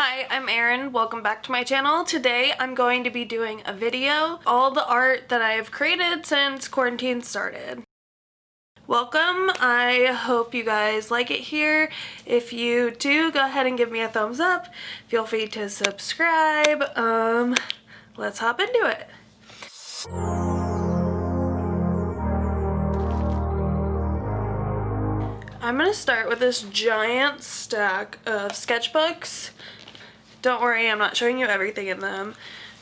Hi, I'm Erin. Welcome back to my channel. Today I'm going to be doing a video, all the art that I have created since quarantine started. Welcome. I hope you guys like it here. If you do, go ahead and give me a thumbs up. Feel free to subscribe. Let's hop into it. I'm gonna start with this giant stack of sketchbooks. Don't worry, I'm not showing you everything in them,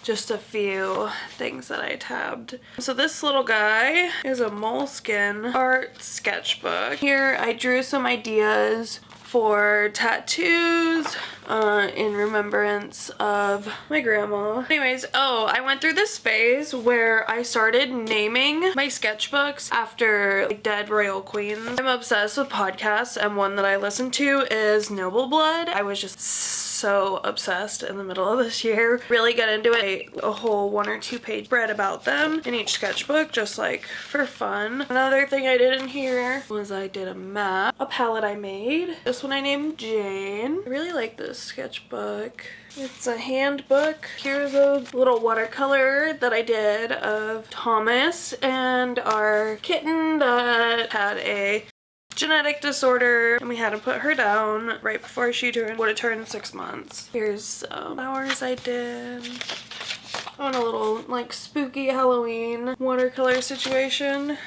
just a few things that I tabbed. So this little guy is a moleskin art sketchbook. Here I drew some ideas for tattoos in remembrance of my grandma. Anyways, I went through this phase where I started naming my sketchbooks after dead royal queens. I'm obsessed with podcasts, and one that I listen to is Noble Blood. I was just so obsessed in the middle of this year. Really got into it. A whole 1 or 2 page spread about them in each sketchbook, just like for fun. Another thing I did in here was I did a map, a palette I made. This one I named Jane. I really like this sketchbook. It's a handbook. Here's a little watercolor that I did of Thomas and our kitten that had a genetic disorder, and we had to put her down right before she would have turned 6 months. Here's some flowers I did on a little like spooky Halloween watercolor situation.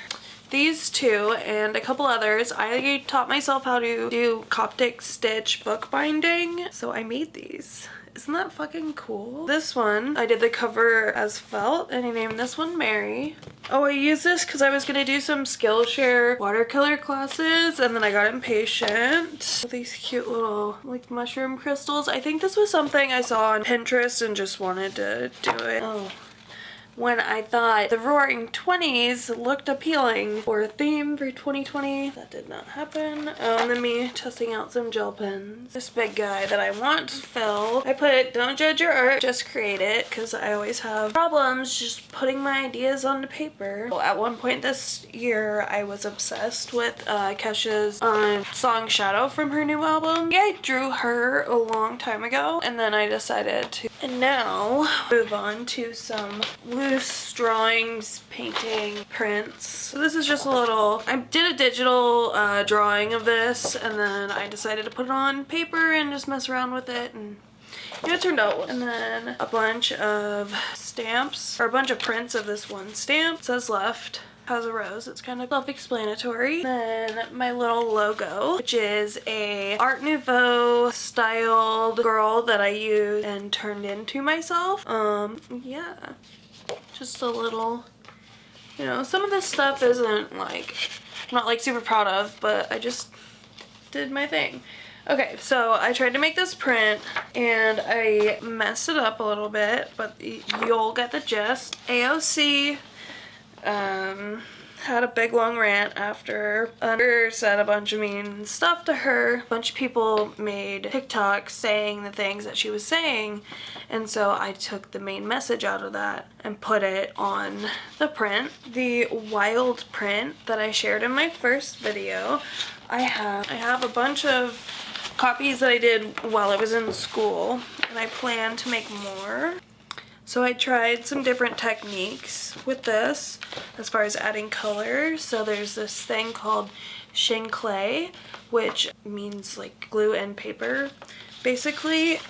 These two and a couple others, I taught myself how to do Coptic stitch bookbinding, so I made these. Isn't that fucking cool? This one, I did the cover as felt, and I named this one Mary. Oh, I used this because I was gonna do some Skillshare watercolor classes, and then I got impatient. These cute little like mushroom crystals. I think this was something I saw on Pinterest and just wanted to do it. When I thought the Roaring 20s looked appealing for a theme for 2020. That did not happen. And then me testing out some gel pens. This big guy that I want to fill. I put don't judge your art, just create it, because I always have problems just putting my ideas onto paper. At one point this year I was obsessed with Kesha's song Shadow from her new album. I drew her a long time ago, and then I decided to now move on to some loose drawings, painting, prints. So this is just a little, I did a digital drawing of this, and then I decided to put it on paper and just mess around with it, and it turned out. And then a bunch of stamps, or a bunch of prints of this one stamp. It says left, has a rose. It's kind of self-explanatory. Then my little logo, which is a Art Nouveau styled girl that I used and turned into myself. Yeah. Just a little, you know, some of this stuff isn't like, I'm not like super proud of, but I just did my thing. Okay, so I tried to make this print and I messed it up a little bit, but you'll get the gist. AOC had a big long rant after Under said a bunch of mean stuff to her. A bunch of people made TikToks saying the things that she was saying, and so I took the main message out of that and put it on the print. The wild print that I shared in my first video, I have a bunch of copies that I did while I was in school, and I plan to make more. So I tried some different techniques with this as far as adding color. So there's this thing called shin clay, which means like glue and paper, basically.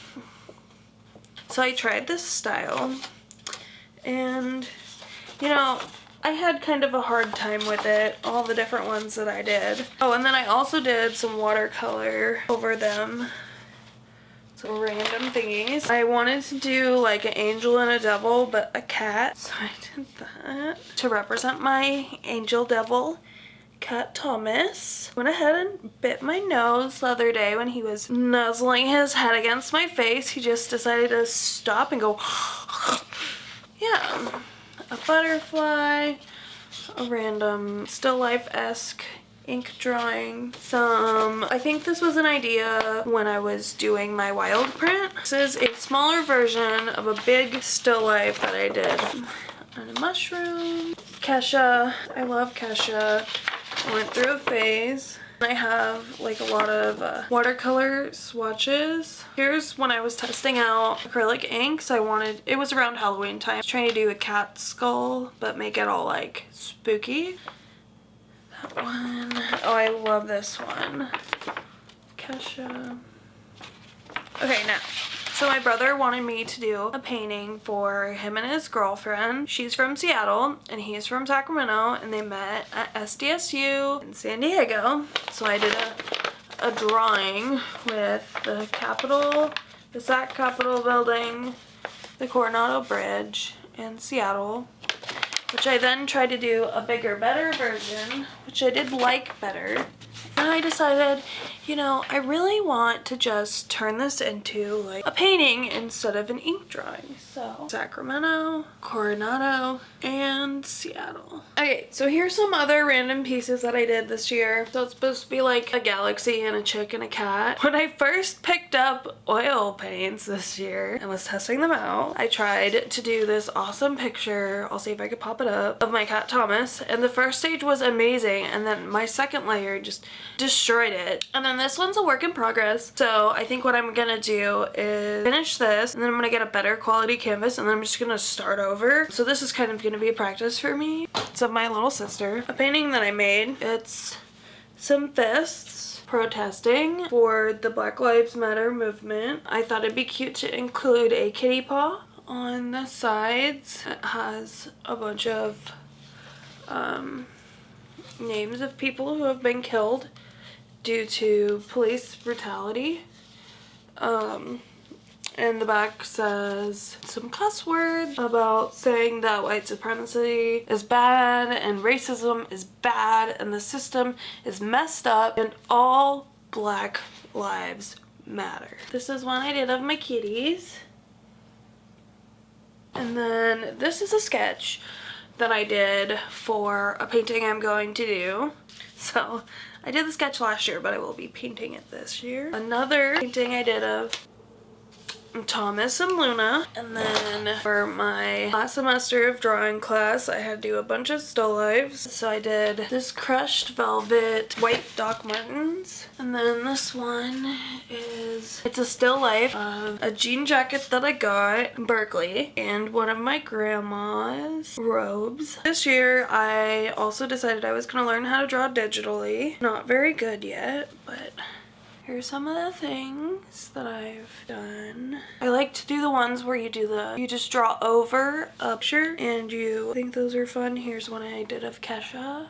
So I tried this style, and you know, I had kind of a hard time with it, all the different ones that I did. Oh, and then I also did some watercolor over them. So random thingies. I wanted to do like an angel and a devil, but a cat. So I did that to represent my angel devil cat Thomas. Went ahead and bit my nose the other day when he was nuzzling his head against my face. He just decided to stop and go, yeah. A butterfly, a random still life-esque ink drawing, I think this was an idea when I was doing my wild print. This is a smaller version of a big still life that I did. And a mushroom. Kesha, I love Kesha. I went through a phase I have like a lot of watercolor swatches. Here's when I was testing out acrylic inks. It was around Halloween time. I was trying to do a cat skull, but make it all like spooky. That one. Oh, I love this one. Kesha. Okay, now. So my brother wanted me to do a painting for him and his girlfriend. She's from Seattle and he's from Sacramento, and they met at SDSU in San Diego. So I did a drawing with the Capitol, the Sac Capitol building, the Coronado Bridge, and Seattle, which I then tried to do a bigger, better version, which I did like better. And I decided, you know, I really want to just turn this into like a painting instead of an ink drawing. So Sacramento, Coronado, and Seattle. Okay, so here's some other random pieces that I did this year. So it's supposed to be like a galaxy and a chick and a cat. When I first picked up oil paints this year and was testing them out, I tried to do this awesome picture, I'll see if I could pop it up, of my cat Thomas. And the first stage was amazing, and then my second layer just destroyed it. And then this one's a work in progress. So I think what I'm gonna do is finish this, and then I'm gonna get a better quality canvas, and then I'm just gonna start over. So this is kind of gonna be a practice for me. It's of my little sister. A painting that I made. It's some fists protesting for the Black Lives Matter movement. I thought it'd be cute to include a kitty paw on the sides. It has a bunch of names of people who have been killed due to police brutality. And the back says some cuss words about saying that white supremacy is bad and racism is bad and the system is messed up and all Black lives matter. This is one I did of my kitties. And then this is a sketch that I did for a painting I'm going to do. So I did the sketch last year, but I will be painting it this year. Another painting I did of Thomas and Luna. And then for my last semester of drawing class, I had to do a bunch of still lifes. So I did this crushed velvet white Doc Martens. And then this one it's a still life of a jean jacket that I got in Berkeley and one of my grandma's robes. This year I also decided I was going to learn how to draw digitally. Not very good yet, but here's some of the things that I've done. I like to do the ones where you just draw over a picture, and I think those are fun. Here's one I did of Kesha.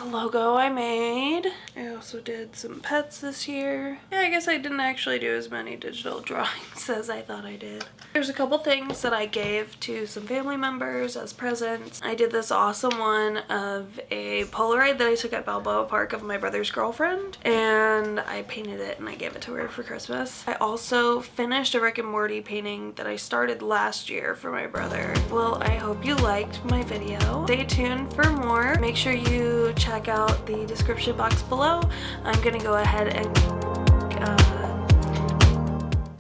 Logo I made. I also did some pets this year. Yeah, I guess I didn't actually do as many digital drawings as I thought I did. There's a couple things that I gave to some family members as presents. I did this awesome one of a Polaroid that I took at Balboa Park of my brother's girlfriend, and I painted it and I gave it to her for Christmas. I also finished a Rick and Morty painting that I started last year for my brother. Well, I hope you liked my video. Stay tuned for more. Make sure you check out the description box below. I'm gonna go ahead and